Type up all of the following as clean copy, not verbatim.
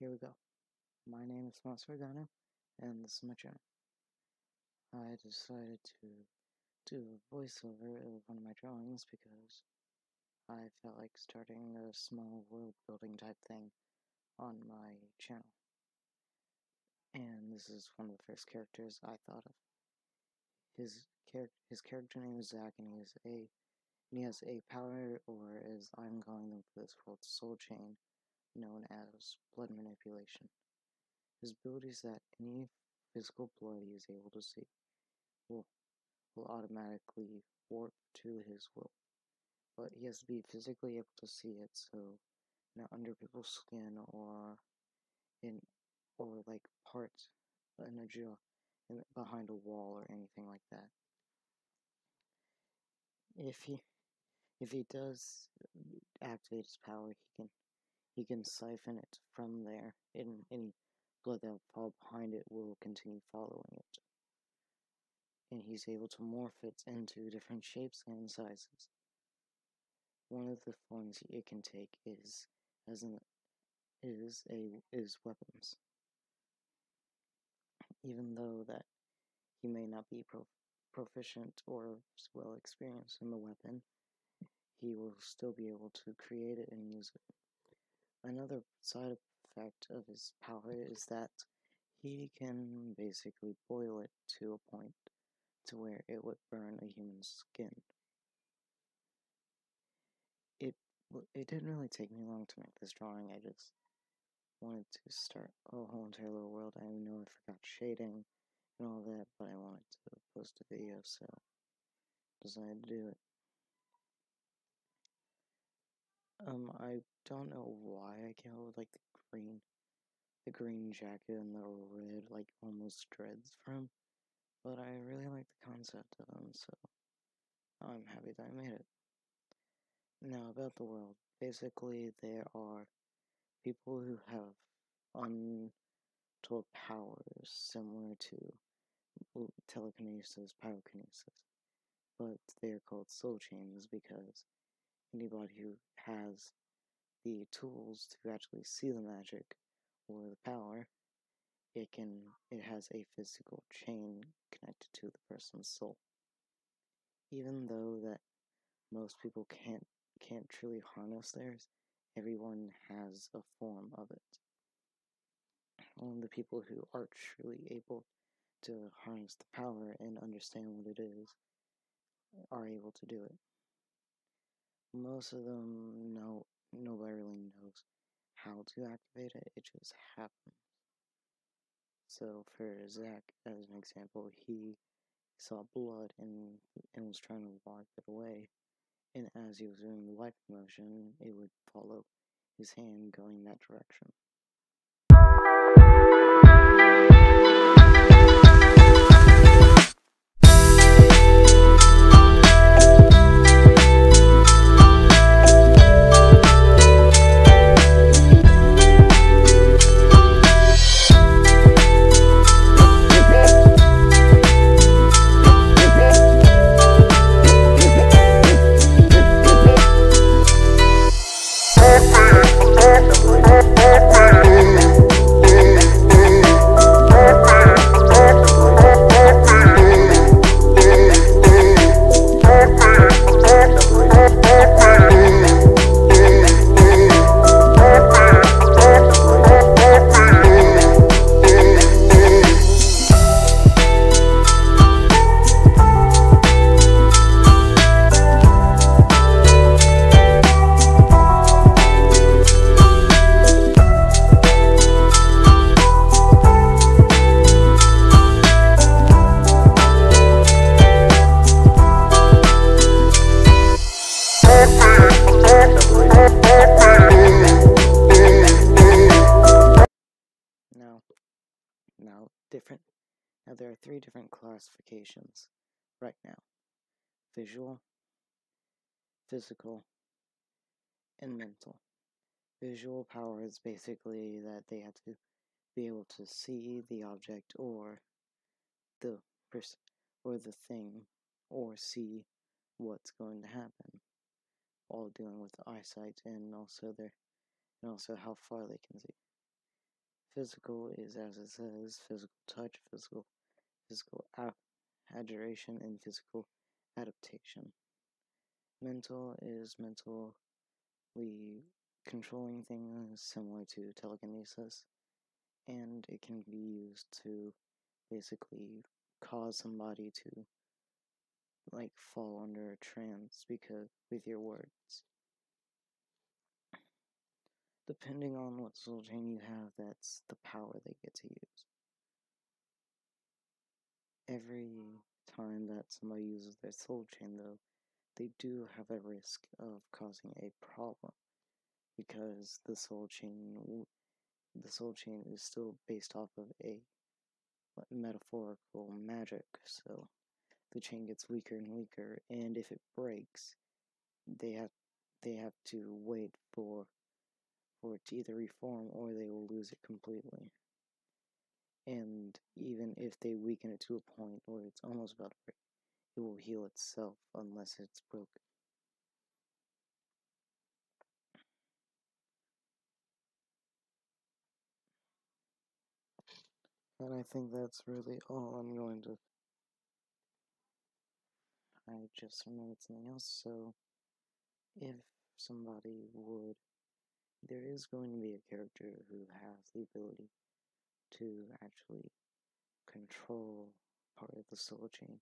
Here we go. My name is Mas Regano, and this is my channel. I decided to do a voiceover of one of my drawings because I felt like starting a small world building type thing on my channel. And this is one of the first characters I thought of. His character name is Zack, and he has a power, or as I'm calling them for this world, soul chain, known as blood manipulation. His ability is that any physical blood he is able to see will automatically warp to his will. But he has to be physically able to see it, so not under people's skin or like parts in a jaw behind a wall or anything like that. If he does activate his power, he can siphon it from there, and any blood that will fall behind it will continue following it. And he's able to morph it into different shapes and sizes. One of the forms it can take is weapons. Even though that he may not be proficient or well experienced in the weapon, he will still be able to create it and use it. Another side effect of his power is that he can basically boil it to a point to where it would burn a human's skin. It didn't really take me long to make this drawing. I just wanted to start a whole entire little world. I know I forgot shading and all that, but I wanted to post a video, so decided to do it. I don't know why I came up with like the green jacket and the red like almost dreads from, but I really like the concept of them, so I'm happy that I made it. Now about the world. Basically, there are people who have untold powers similar to telekinesis, pyrokinesis, but they're called soul chains because anybody who has the tools to actually see the magic or the power, it has a physical chain connected to the person's soul. Even though that most people can't truly harness theirs, everyone has a form of it. Only the people who are truly able to harness the power and understand what it is are able to do it. Most of them nobody really knows how to activate it, it just happens. So for Zack, as an example, he saw blood and was trying to wipe it away, and as he was doing the wiping motion, it would follow his hand going that direction. Now there are 3 different classifications right now: visual, physical, and mental. Visual power is basically that they have to be able to see the object or the thing, or see what's going to happen, while dealing with eyesight and also how far they can see. Physical is, as it says, physical touch, physical adjuration, and physical adaptation. Mental is mentally controlling things similar to telekinesis, and it can be used to basically cause somebody to fall under a trance because with your words. Depending on what soul chain you have, that's the power they get to use. Every time that somebody uses their soul chain, though, they do have a risk of causing a problem because the soul chain is still based off of a metaphorical magic, so the chain gets weaker and weaker, and if it breaks, they have to wait for it to either reform or they will lose it completely. And even if they weaken it to a point where it's almost about to break, it will heal itself unless it's broken. And I think that's really all I'm going to. I just remembered something else, so if somebody would. There is going to be a character who has the ability to actually control part of the soul chain.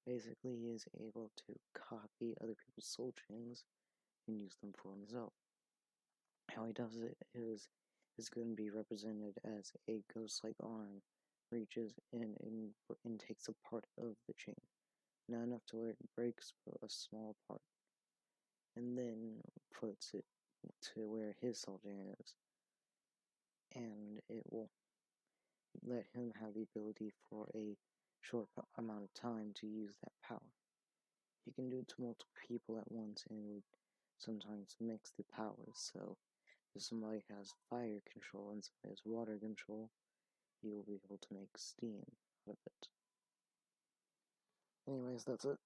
Basically, he is able to copy other people's soul chains and use them for himself. How he does it is going to be represented as a ghost-like arm reaches in and takes a part of the chain, not enough to where it breaks, but a small part, and then puts it to where his soul chain is, and it will let him have the ability for a short amount of time to use that power. He can do it to multiple people at once and would sometimes mix the powers, so if somebody has fire control and somebody has water control, he will be able to make steam out of it. Anyways, that's it.